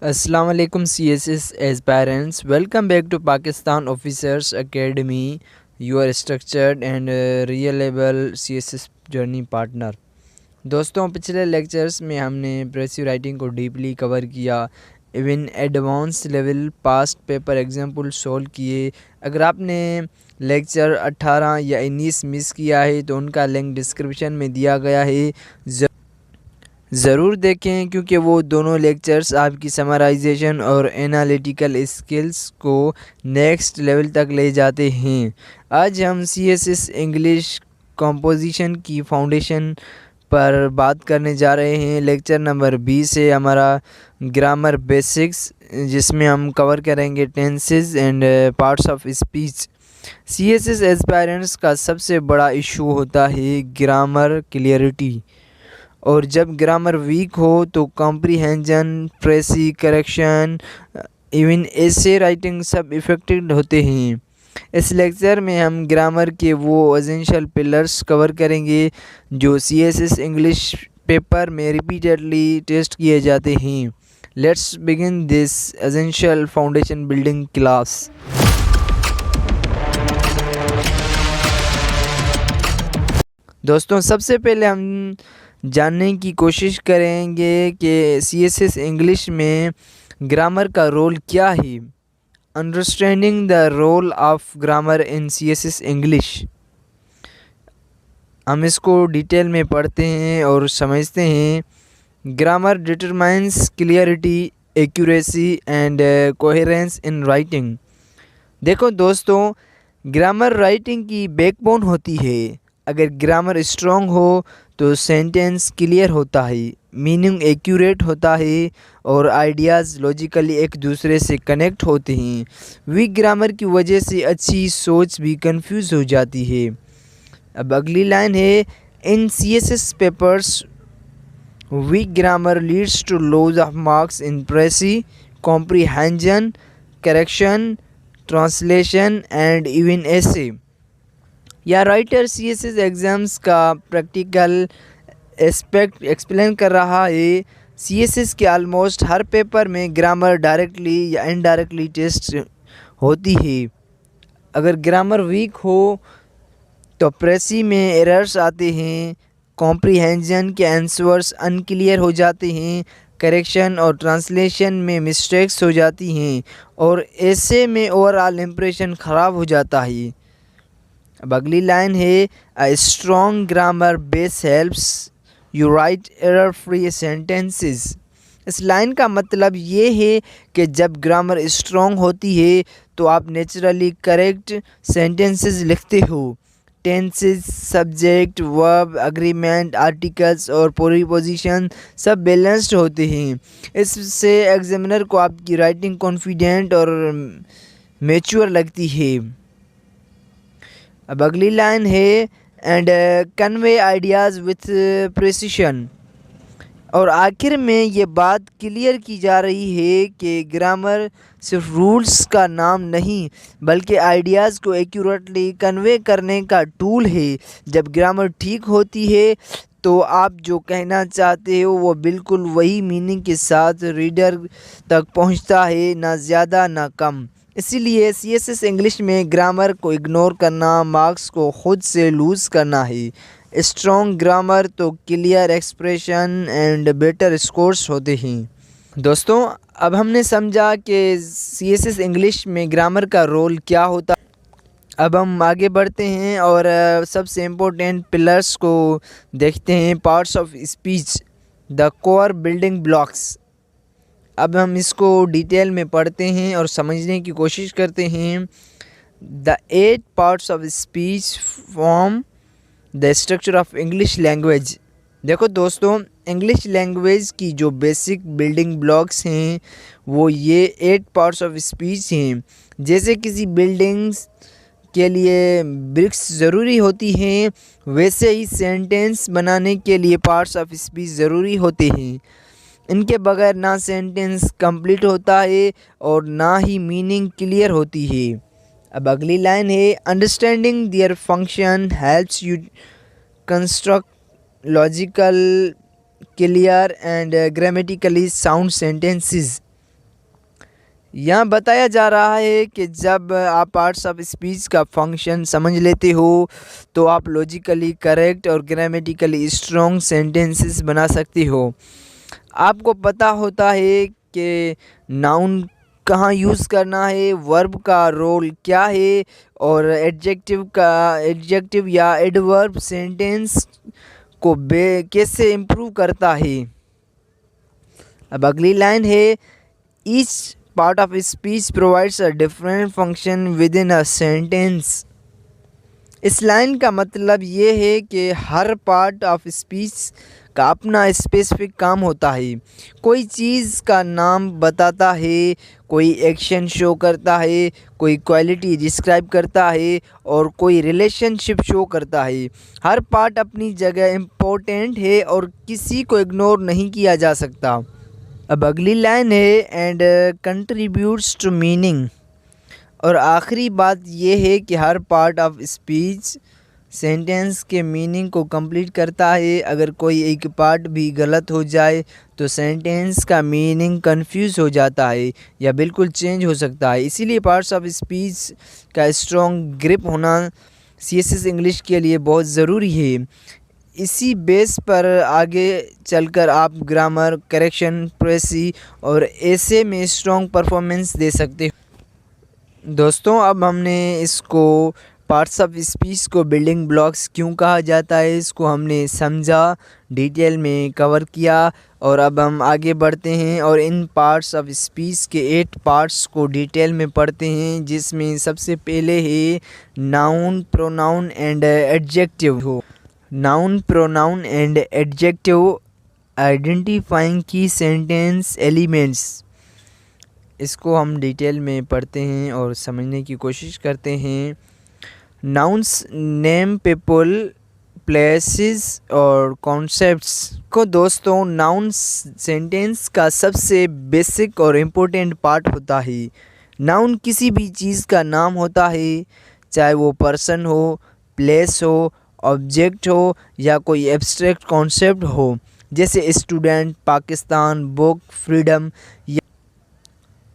Assalamu alaikum CSS aspirants. Welcome back to Pakistan Officers Academy, your structured and reliable CSS journey partner. दोस्तों, पिछले lectures में हमने प्रेसिव writing को deeply cover किया, even advance level past paper example solve किए। अगर आपने lecture 18 या 19 मिस किया है तो उनका लिंक डिस्क्रिप्शन में दिया गया है, ज़रूर देखें क्योंकि वो दोनों लेक्चर्स आपकी समराइजेशन और एनालिटिकल स्किल्स को नेक्स्ट लेवल तक ले जाते हैं। आज हम CSS इंग्लिश कंपोजिशन की फाउंडेशन पर बात करने जा रहे हैं। लेक्चर नंबर 20 है हमारा ग्रामर बेसिक्स, जिसमें हम कवर करेंगे tenses and parts of speech. CSS aspirants का सबसे बड़ा इशू होता है ग्रामर क्लियरिटी, और जब ग्रामर वीक हो तो कॉम्प्रिहेंजन, फ्रेसी, करेक्शन, इवन एसे राइटिंग सब इफ़ेक्टेड होते हैं। इस लेक्चर में हम ग्रामर के वो एसेंशियल पिलर्स कवर करेंगे जो CSS इंग्लिश पेपर में रिपीटेडली टेस्ट किए जाते हैं। Let's begin this essential foundation building class. दोस्तों, सबसे पहले हम जानने की कोशिश करेंगे कि CSS इंग्लिश में ग्रामर का रोल क्या है। Understanding the role of grammar in CSS English. हम इसको डिटेल में पढ़ते हैं और समझते हैं। Grammar determines clarity, accuracy and coherence in writing. देखो दोस्तों, ग्रामर राइटिंग की बैकबोन होती है। अगर ग्रामर स्ट्रॉन्ग हो तो सेंटेंस क्लियर होता है, मीनिंग एक्यूरेट होता है और आइडियाज़ लॉजिकली एक दूसरे से कनेक्ट होते हैं। वीक ग्रामर की वजह से अच्छी सोच भी कंफ्यूज हो जाती है। अब अगली लाइन है, in CSS papers weak grammar leads to loss of marks in precis, comprehension, correction, translation and even essay. या राइटर CSS एग्ज़ाम्स का प्रैक्टिकल एस्पेक्ट एक्सप्लेन कर रहा है। CSS के ऑलमोस्ट हर पेपर में ग्रामर डायरेक्टली या इनडायरेक्टली टेस्ट होती है। अगर ग्रामर वीक हो तो प्रेसी में एरर्स आते हैं, कॉम्प्रिहेंजन के आंसर्स अनक्लियर हो जाते हैं, करेक्शन और ट्रांसलेशन में मिस्टेक्स हो जाती हैं और ऐसे में ओवरऑल इम्प्रेशन ख़राब हो जाता है। अब अगली लाइन है, a strong grammar base helps you right error free sentences. इस लाइन का मतलब ये है कि जब ग्रामर स्ट्रॉन्ग होती है तो आप नेचुरली करेक्ट सेंटेंसेस लिखते हो। Tenses, subject, verb, agreement, articles और प्रीपोजिशन सब बैलेंस्ड होते हैं। इससे एग्जामिनर को आपकी राइटिंग कॉन्फिडेंट और मैच्योर लगती है। अब अगली लाइन है, and convey ideas with precision. और आखिर में ये बात क्लियर की जा रही है कि ग्रामर सिर्फ रूल्स का नाम नहीं बल्कि आइडियाज़ को एक्यूरेटली कन्वे करने का टूल है। जब ग्रामर ठीक होती है तो आप जो कहना चाहते हो वो बिल्कुल वही मीनिंग के साथ रीडर तक पहुंचता है, ना ज़्यादा ना कम। इसीलिए CSS इंग्लिश में ग्रामर को इग्नोर करना मार्क्स को खुद से लूज़ करना है। स्ट्रॉन्ग ग्रामर तो clear expression and better scores होते हैं। दोस्तों, अब हमने समझा कि CSS इंग्लिश में ग्रामर का रोल क्या होता है। अब हम आगे बढ़ते हैं और सबसे इम्पोर्टेंट पिलर्स को देखते हैं। Parts of speech, the core building blocks. अब हम इसको डिटेल में पढ़ते हैं और समझने की कोशिश करते हैं। The 8 parts of speech form the structure of English language. देखो दोस्तों, इंग्लिश लैंग्वेज की जो बेसिक बिल्डिंग ब्लॉक्स हैं वो ये 8 पार्ट्स ऑफ स्पीच हैं। जैसे किसी बिल्डिंग्स के लिए ब्रिक्स ज़रूरी होती हैं, वैसे ही सेंटेंस बनाने के लिए पार्ट्स ऑफ स्पीच ज़रूरी होते हैं। इनके बगैर ना सेंटेंस कंप्लीट होता है और ना ही मीनिंग क्लियर होती है। अब अगली लाइन है, understanding their function helps you construct logical, clear and grammatically sound sentences. यहाँ बताया जा रहा है कि जब आप पार्ट्स ऑफ स्पीच का फंक्शन समझ लेते हो तो आप लॉजिकली करेक्ट और ग्रामेटिकली स्ट्रॉन्ग सेंटेंसेस बना सकते हो। आपको पता होता है कि नाउन कहाँ यूज़ करना है, वर्ब का रोल क्या है और एडजेक्टिव या एडवर्ब सेंटेंस को कैसे इम्प्रूव करता है। अब अगली लाइन है, each part of speech provides a different function with in a sentence. इस लाइन का मतलब ये है कि हर पार्ट ऑफ स्पीच का अपना स्पेसिफिक काम होता है। कोई चीज़ का नाम बताता है, कोई एक्शन शो करता है, कोई क्वालिटी डिस्क्राइब करता है और कोई रिलेशनशिप शो करता है। हर पार्ट अपनी जगह इम्पोर्टेंट है और किसी को इग्नोर नहीं किया जा सकता। अब अगली लाइन है, एंड कंट्रीब्यूट्स टू मीनिंग। और आखिरी बात यह है कि हर पार्ट ऑफ स्पीच सेंटेंस के मीनिंग को कंप्लीट करता है। अगर कोई एक पार्ट भी गलत हो जाए तो सेंटेंस का मीनिंग कंफ्यूज हो जाता है या बिल्कुल चेंज हो सकता है। इसीलिए पार्ट्स ऑफ स्पीच का स्ट्रॉन्ग ग्रिप होना सीएसएस इंग्लिश के लिए बहुत ज़रूरी है। इसी बेस पर आगे चलकर आप ग्रामर, करेक्शन, प्रेसी और ऐसे में स्ट्रॉन्ग परफॉर्मेंस दे सकते हो। दोस्तों, अब हमने इसको पार्ट्स ऑफ स्पीच को बिल्डिंग ब्लॉक्स क्यों कहा जाता है इसको हमने समझा, डिटेल में कवर किया। और अब हम आगे बढ़ते हैं और इन पार्ट्स ऑफ स्पीच के 8 पार्ट्स को डिटेल में पढ़ते हैं, जिसमें सबसे पहले है नाउन, प्रोनाउन एंड एडजेक्टिव हो। Noun, pronoun and adjective identifying की सेंटेंस एलिमेंट्स। इसको हम डिटेल में पढ़ते हैं और समझने की कोशिश करते हैं। नाउन्स नेम पीपल, प्लेसेस और कॉन्सेप्ट्स को दोस्तों, नाउन्स सेंटेंस का सबसे बेसिक और इम्पोर्टेंट पार्ट होता है। नाउन किसी भी चीज़ का नाम होता है, चाहे वो पर्सन हो, प्लेस हो, ऑब्जेक्ट हो या कोई एब्स्ट्रैक्ट कॉन्सेप्ट हो, जैसे स्टूडेंट, पाकिस्तान, बुक, फ्रीडम।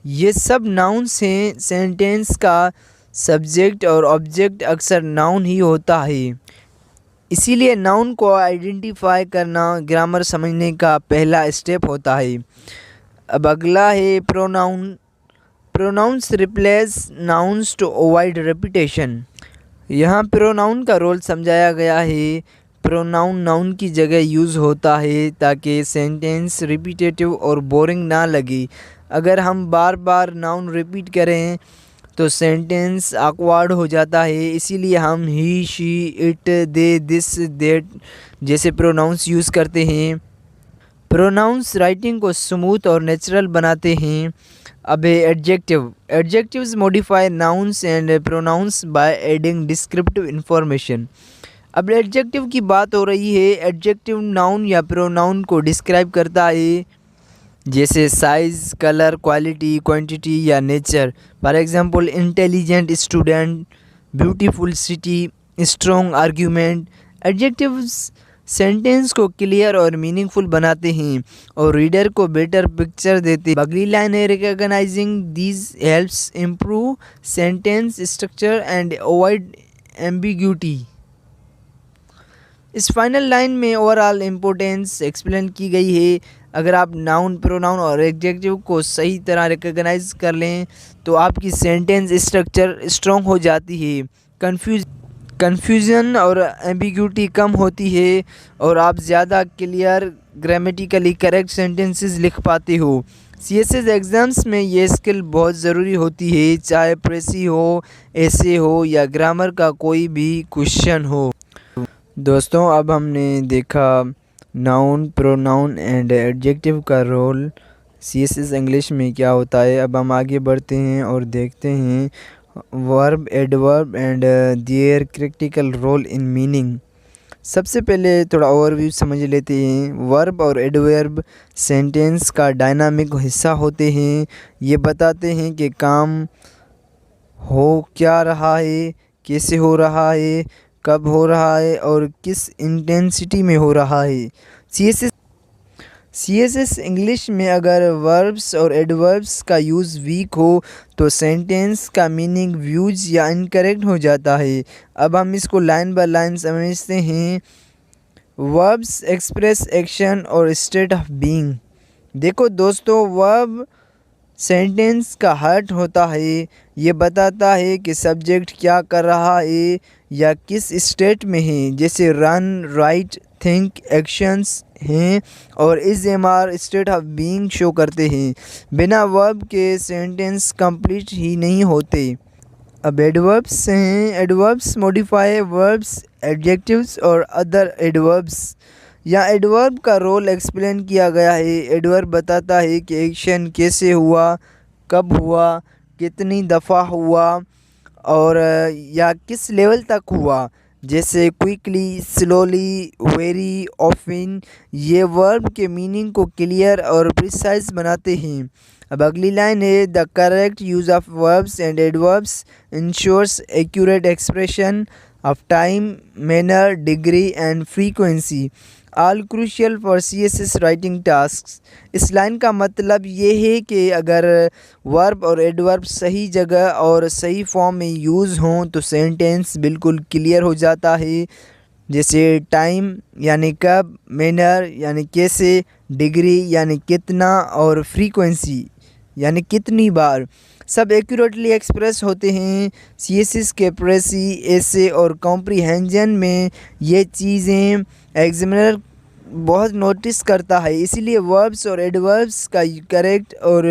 ये सब नाउन्स हैं। सेंटेंस का सब्जेक्ट और ऑब्जेक्ट अक्सर नाउन ही होता है। इसीलिए नाउन को आइडेंटिफाई करना ग्रामर समझने का पहला स्टेप होता है। अब अगला है pronoun. Pronouns replace nouns to avoid repetition. यहाँ प्रोनाउन का रोल समझाया गया है। प्रोनाउन नाउन की जगह यूज़ होता है ताकि सेंटेंस रिपीटेटिव और बोरिंग ना लगे। अगर हम बार बार नाउन रिपीट करें तो सेंटेंस ऑकवर्ड हो जाता है। इसीलिए हम he, she, it, they, this, that जैसे प्रोनाउंस यूज़ करते हैं। प्रोनाउंस राइटिंग को स्मूथ और नेचुरल बनाते हैं। अब adjectives modify nouns and pronouns by adding descriptive information. अब एडजेक्टिव की बात हो रही है। एडजेक्टिव नाउन या प्रोनाउन को डिस्क्राइब करता है, जैसे साइज, कलर, क्वालिटी, क्वांटिटी या nature. For example, intelligent student, beautiful city, strong argument. Adjectives sentence को क्लियर और मीनिंगफुल बनाते हैं और रीडर को बेटर पिक्चर देते हैं। अगली लाइन है, recognising these helps improve sentence structure and avoid ambiguity. इस फाइनल लाइन में ओवरऑल इम्पोर्टेंस एक्सप्लेन की गई है। अगर आप नाउन, प्रोनाउन और एडजेक्टिव को सही तरह रिकॉग्नाइज कर लें तो आपकी सेंटेंस स्ट्रक्चर स्ट्रॉन्ग हो जाती है, कन्फ्यूजन और एम्बिग्यूटी कम होती है और आप ज़्यादा क्लियर, ग्रामेटिकली करेक्ट सेंटेंसेस लिख पाते हो। सीएसएस एग्ज़ाम्स में ये स्किल बहुत ज़रूरी होती है, चाहे प्रेसी हो, ऐसे हो या ग्रामर का कोई भी क्वेश्चन हो। दोस्तों, अब हमने देखा नाउन, प्रोनाउन एंड एडजेक्टिव का रोल सीएसएस इंग्लिश में क्या होता है। अब हम आगे बढ़ते हैं और देखते हैं verb, adverb and their critical role in meaning. सबसे पहले थोड़ा ओवरव्यू समझ लेते हैं। वर्ब और एडवर्ब सेंटेंस का डायनामिक हिस्सा होते हैं। ये बताते हैं कि काम हो क्या रहा है, कैसे हो रहा है, कब हो रहा है और किस इंटेंसिटी में हो रहा है। CSS इंग्लिश में अगर वर्ब्स और एडवर्ब्स का यूज़ वीक हो तो सेंटेंस का मीनिंग व्यूज या इनकरेक्ट हो जाता है। अब हम इसको लाइन बाय लाइन समझते हैं। वर्ब्स एक्सप्रेस एक्शन और स्टेट ऑफ बीइंग। देखो दोस्तों, वर्ब सेंटेंस का हार्ट होता है। ये बताता है कि सब्जेक्ट क्या कर रहा है या किस स्टेट में है, जैसे रन, राइट, थिंक एक्शंस हैं, और is am are state of being show करते हैं। बिना वर्ब के सेंटेंस कंप्लीट ही नहीं होते। अब एडवर्ब्स हैं। एडवर्ब्स मॉडिफाई वर्ब्स, एडजेक्टिव्स और अदर एडवर्ब्स। यहाँ एडवर्ब का रोल एक्सप्लेन किया गया है। एडवर्ब बताता है कि एक्शन कैसे हुआ, कब हुआ, कितनी दफ़ा हुआ और या किस लेवल तक हुआ, जैसे क्विकली, स्लोली, वेरी, ऑफन। ये वर्ब के मीनिंग को क्लियर और प्रिसाइज बनाते हैं। अब अगली लाइन है, the correct use of verbs and adverbs ensures accurate expression of time, manner, degree and frequency all crucial for CSS writing tasks. इस लाइन का मतलब ये है कि अगर वर्ब और एडवर्ब सही जगह और सही फॉर्म में यूज़ हों तो सेंटेंस बिल्कुल क्लियर हो जाता है। जैसे टाइम यानी कब, मैनर यानी कैसे, डिग्री यानी कितना और फ्रीक्वेंसी यानी कितनी बार, सब एक्यूरेटली एक्सप्रेस होते हैं। CSS के प्रेसी, ऐसे और कॉम्प्रीहेंजन में ये चीज़ें एग्जामिनर बहुत नोटिस करता है। इसीलिए वर्ब्स और एडवर्ब्स का करेक्ट और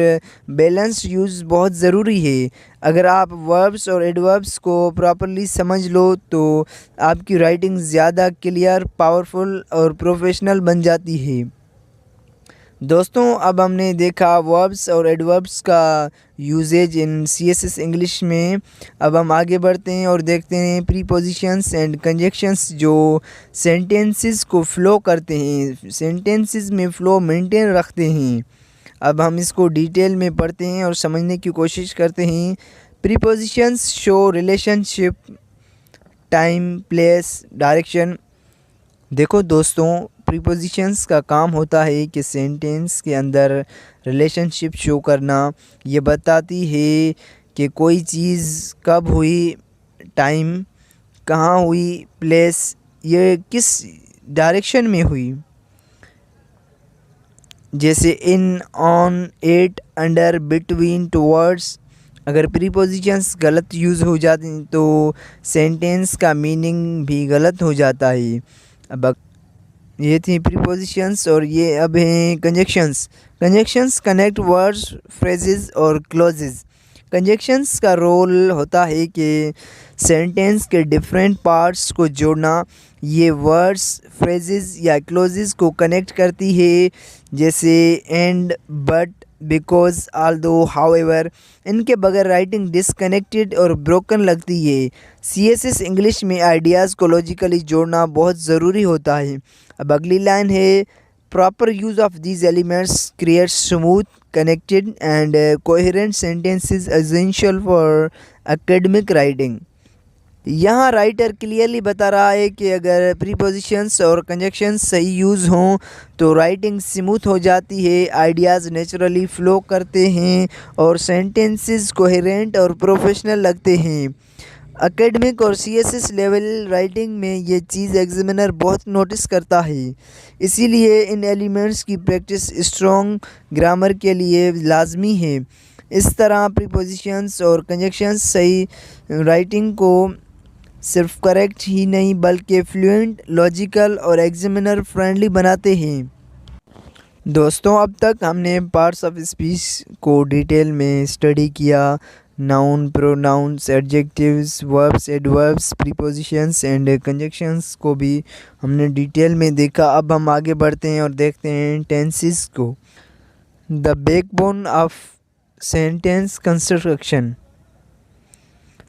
बैलेंस यूज़ बहुत ज़रूरी है। अगर आप वर्ब्स और एडवर्ब्स को प्रॉपरली समझ लो तो आपकी राइटिंग ज़्यादा क्लियर, पावरफुल और प्रोफेशनल बन जाती है। दोस्तों, अब हमने देखा वर्ब्स और एडवर्ब्स का यूजेज इन CSS इंग्लिश में। अब हम आगे बढ़ते हैं और देखते हैं प्रीपोजिशंस एंड कंजक्शंस जो सेंटेंसेस को फ्लो करते हैं, सेंटेंसेस में फ्लो मेंटेन रखते हैं। अब हम इसको डिटेल में पढ़ते हैं और समझने की कोशिश करते हैं। Prepositions show relationship, time, place, direction. देखो दोस्तों, प्रीपोजिशंस का काम होता है कि सेंटेंस के अंदर रिलेशनशिप शो करना। ये बताती है कि कोई चीज़ कब हुई, टाइम कहाँ हुई, प्लेस ये किस डायरेक्शन में हुई, जैसे in, on, at, under, between, towards. अगर प्रीपोजिशंस गलत यूज़ हो जाती तो सेंटेंस का मीनिंग भी गलत हो जाता है। अब ये थी प्रीपोजिशंस और ये अब हैं conjunctions. Conjunctions connect words, phrases और क्लॉजेस। कंजक्शंस का रोल होता है कि सेंटेंस के डिफरेंट पार्ट्स को जोड़ना। ये वर्ड्स, फ्रेजेस या क्लॉजेस को कनेक्ट करती है, जैसे and, but, because, although, however. इनके बगैर राइटिंग डिसकनेक्टेड और ब्रोकन लगती है। CSS इंग्लिश में आइडियाज़ को लॉजिकली जोड़ना बहुत ज़रूरी होता है। अब अगली लाइन है, proper use of these elements create smooth, connected and coherent sentences essential for academic writing. यहाँ राइटर क्लियरली बता रहा है कि अगर प्रीपोजिशंस और कंजक्शंस सही यूज़ हों तो राइटिंग स्मूथ हो जाती है, आइडियाज़ नेचुरली फ़्लो करते हैं और सेंटेंसेस कोहेरेंट और प्रोफेशनल लगते हैं। एकेडमिक और CSS लेवल राइटिंग में ये चीज़ एग्जामिनर बहुत नोटिस करता है। इसीलिए इन एलिमेंट्स की प्रैक्टिस स्ट्रॉन्ग ग्रामर के लिए लाजमी है। इस तरह प्रीपोजिशंस और कंजक्शंस सही राइटिंग को सिर्फ करेक्ट ही नहीं बल्कि फ्लुएंट, लॉजिकल और एग्जामिनर फ्रेंडली बनाते हैं। दोस्तों, अब तक हमने पार्ट्स ऑफ स्पीच को डिटेल में स्टडी किया। Noun, pronouns, adjectives, verbs, adverbs, prepositions and conjunctions को भी हमने डिटेल में देखा। अब हम आगे बढ़ते हैं और देखते हैं टेंसेस को। The backbone of sentence construction.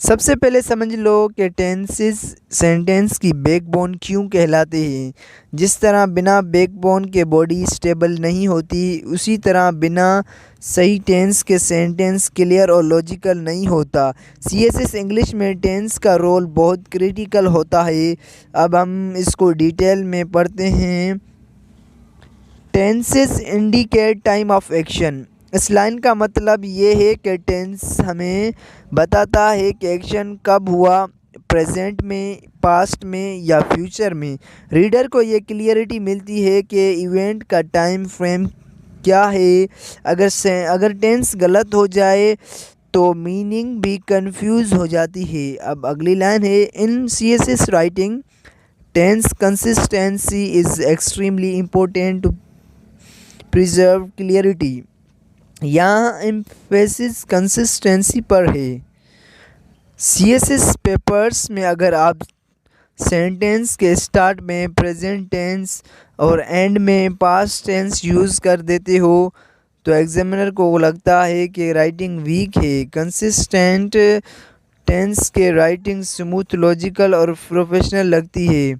सबसे पहले समझ लो कि टेंसेस सेंटेंस की बैकबोन क्यों कहलाते हैं। जिस तरह बिना बैकबोन के बॉडी स्टेबल नहीं होती, उसी तरह बिना सही टेंस के सेंटेंस क्लियर और लॉजिकल नहीं होता। CSS इंग्लिश में टेंस का रोल बहुत क्रिटिकल होता है। अब हम इसको डिटेल में पढ़ते हैं। Tenses indicate time of action. इस लाइन का मतलब ये है कि टेंस हमें बताता है कि एक्शन कब हुआ, प्रेजेंट में, पास्ट में या फ्यूचर में। रीडर को ये क्लियरिटी मिलती है कि इवेंट का टाइम फ्रेम क्या है। अगर टेंस गलत हो जाए तो मीनिंग भी कंफ्यूज हो जाती है। अब अगली लाइन है, in CSS writing tense consistency is extremely important to preserve clarity. यहाँ एम्फेसिस कंसिस्टेंसी पर है। CSS पेपर्स में अगर आप सेंटेंस के स्टार्ट में प्रेजेंट टेंस और एंड में पास्ट टेंस यूज़ कर देते हो तो एग्जामिनर को लगता है कि राइटिंग वीक है। कंसिस्टेंट टेंस के राइटिंग स्मूथ, लॉजिकल और प्रोफेशनल लगती है।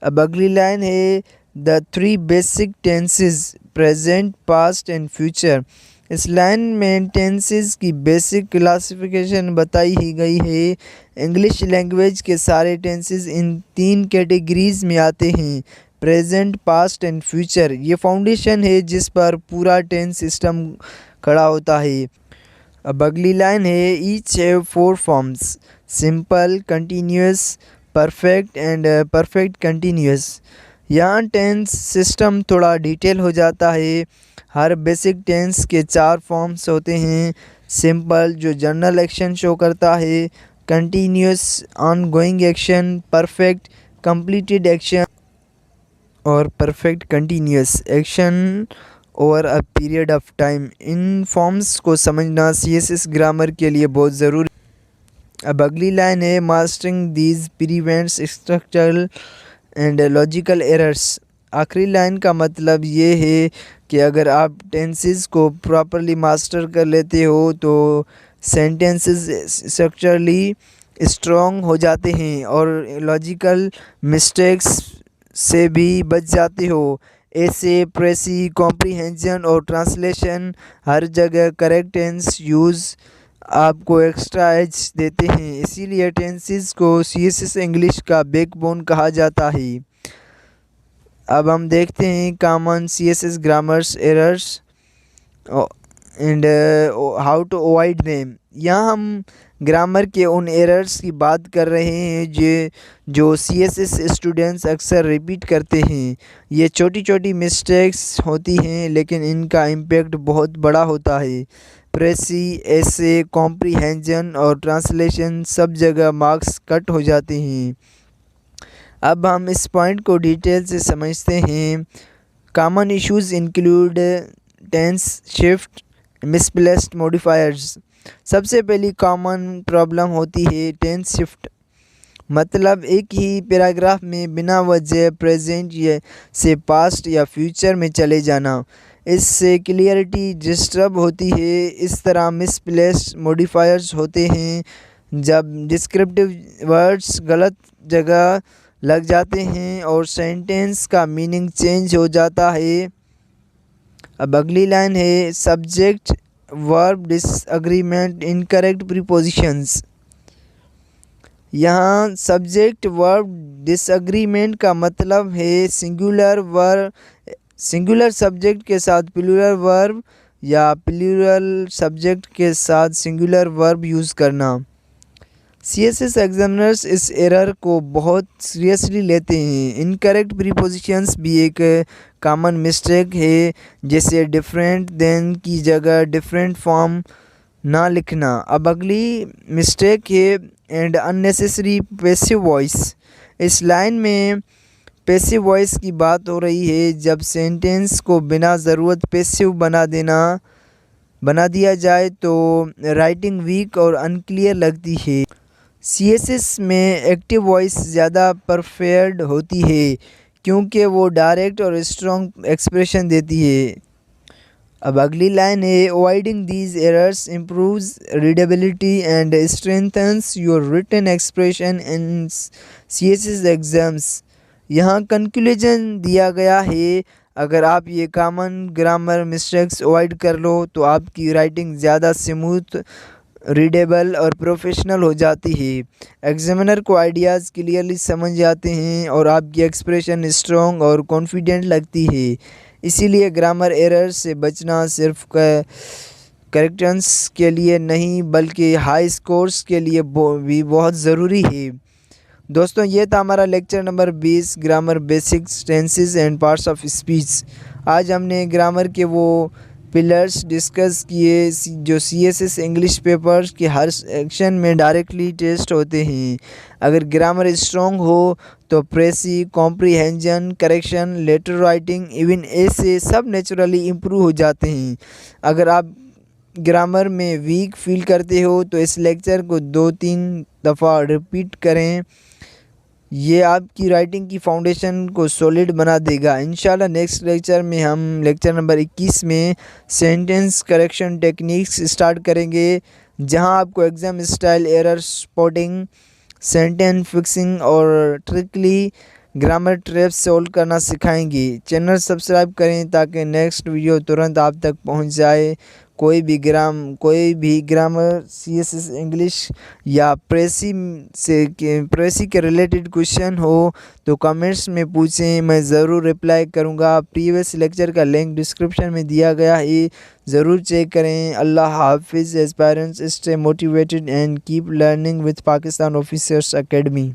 अब अगली लाइन है, the 3 basic tenses present, past and future. इस लाइन में टेंसेस की बेसिक क्लासिफिकेशन बताई ही गई है। इंग्लिश लैंग्वेज के सारे टेंसेस इन 3 कैटेगरीज में आते हैं, प्रेजेंट, पास्ट एंड फ्यूचर। ये फाउंडेशन है जिस पर पूरा टेंस सिस्टम खड़ा होता है। अब अगली लाइन है, each have 4 forms, simple, continuous, perfect and perfect continuous. यहाँ टेंस सिस्टम थोड़ा डिटेल हो जाता है। हर बेसिक टेंस के 4 फॉर्म्स होते हैं, सिंपल जो जनरल एक्शन शो करता है, continuous ongoing action, perfect completed action और perfect continuous action over a period of time. इन फॉर्म्स को समझना CSS ग्रामर के लिए बहुत ज़रूरी। अब अगली लाइन है, mastering these prevents structural and logical errors. आखिरी लाइन का मतलब ये है कि अगर आप टेंसेस को प्रॉपरली मास्टर कर लेते हो तो सेंटेंसेस स्ट्रक्चरली स्ट्रॉन्ग हो जाते हैं और लॉजिकल मिस्टेक्स से भी बच जाते हो। ऐसे प्रेसी, कॉम्प्रिहेंशन और ट्रांसलेशन हर जगह करेक्ट टेंस यूज़ आपको एक्स्ट्रा एज देते हैं। इसीलिए टेंसेस को CSS इंग्लिश का बैकबोन कहा जाता है। अब हम देखते हैं common CSS grammars errors and how to avoid them. यहाँ हम ग्रामर के उन एरर्स की बात कर रहे हैं जो CSS स्टूडेंट्स अक्सर रिपीट करते हैं। ये छोटी छोटी मिस्टेक्स होती हैं लेकिन इनका इम्पैक्ट बहुत बड़ा होता है। प्रेसी, ऐसे, कॉम्प्रिहेंशन और ट्रांसलेशन सब जगह मार्क्स कट हो जाते हैं। अब हम इस पॉइंट को डिटेल से समझते हैं। Common issues include tense shift, misplaced modifiers. सबसे पहली कॉमन प्रॉब्लम होती है टेंस शिफ्ट, मतलब एक ही पैराग्राफ में बिना वजह प्रेजेंट से पास्ट या फ्यूचर में चले जाना। इससे क्लियरिटी डिस्टर्ब होती है। इस तरह मिसप्लेस्ड मॉडिफायर्स होते हैं जब डिस्क्रिप्टिव वर्ड्स गलत जगह लग जाते हैं और सेंटेंस का मीनिंग चेंज हो जाता है। अब अगली लाइन है, subject verb disagreement, incorrect prepositions. यहाँ सब्जेक्ट वर्ब डिसएग्रीमेंट का मतलब है सिंगुलर सब्जेक्ट के साथ प्लूरल वर्ब या प्लूरल सब्जेक्ट के साथ सिंगुलर वर्ब यूज़ करना। CSS एग्जामिनर्स इस एरर को बहुत सीरियसली लेते हैं। इनकरेक्ट प्रीपोजिशंस भी एक कॉमन मिस्टेक है, जैसे डिफरेंट देन की जगह डिफरेंट फॉर्म ना लिखना। अब अगली मिस्टेक है एंड अननेसेसरी पैसिव वॉइस। इस लाइन में पैसिव वॉइस की बात हो रही है जब सेंटेंस को बिना ज़रूरत पैसिव बना दिया जाए तो राइटिंग वीक और अनक्लियर लगती है। CSS में एक्टिव वॉइस ज़्यादा प्रेफर्ड होती है क्योंकि वो डायरेक्ट और स्ट्रॉन्ग एक्सप्रेशन देती है। अब अगली लाइन है, avoiding these errors improves readability and strengthens your written expression in CSS exams. यहाँ कंक्लूजन दिया गया है, अगर आप ये कॉमन ग्रामर मिस्टेक्स अवॉइड कर लो तो आपकी राइटिंग ज़्यादा स्मूथ, रीडेबल और प्रोफेशनल हो जाती है। एग्जामिनर को आइडियाज़ क्लियरली समझ आते हैं और आपकी एक्सप्रेशन स्ट्रॉन्ग और कॉन्फिडेंट लगती है। इसीलिए ग्रामर एरर से बचना सिर्फ करेक्शंस के लिए नहीं बल्कि हाई स्कोर्स के लिए भी बहुत ज़रूरी है। दोस्तों ये था हमारा lecture number 20 grammar basics tenses and parts of speech. आज हमने ग्रामर के वो पिलर्स डिस्कस किए जो CSS इंग्लिश पेपर्स के हर सेक्शन में डायरेक्टली टेस्ट होते हैं। अगर ग्रामर स्ट्रॉन्ग हो तो प्रेसी, comprehension, correction, letter writing, even ऐसे सब नेचुरली इम्प्रूव हो जाते हैं। अगर आप ग्रामर में वीक फील करते हो तो इस लेक्चर को 2-3 दफ़ा रिपीट करें, ये आपकी राइटिंग की फाउंडेशन को सॉलिड बना देगा। इंशाल्लाह नेक्स्ट लेक्चर में हम लेक्चर नंबर 21 में सेंटेंस करेक्शन टेक्निक्स स्टार्ट करेंगे, जहां आपको exam style error spotting, sentence fixing और ट्रिकली ग्रामर ट्रैप्स सॉल्व करना सिखाएंगे। चैनल सब्सक्राइब करें ताकि नेक्स्ट वीडियो तुरंत आप तक पहुंच जाए। कोई भी ग्रामर CSS इंग्लिश या प्रेसी के रिलेटेड क्वेश्चन हो तो कमेंट्स में पूछें, मैं ज़रूर रिप्लाई करूंगा। प्रीवियस लेक्चर का लिंक डिस्क्रिप्शन में दिया गया है, ज़रूर चेक करें। अल्लाह हाफिज़। Aspirants stay motivated and keep learning with Pakistan officers academy.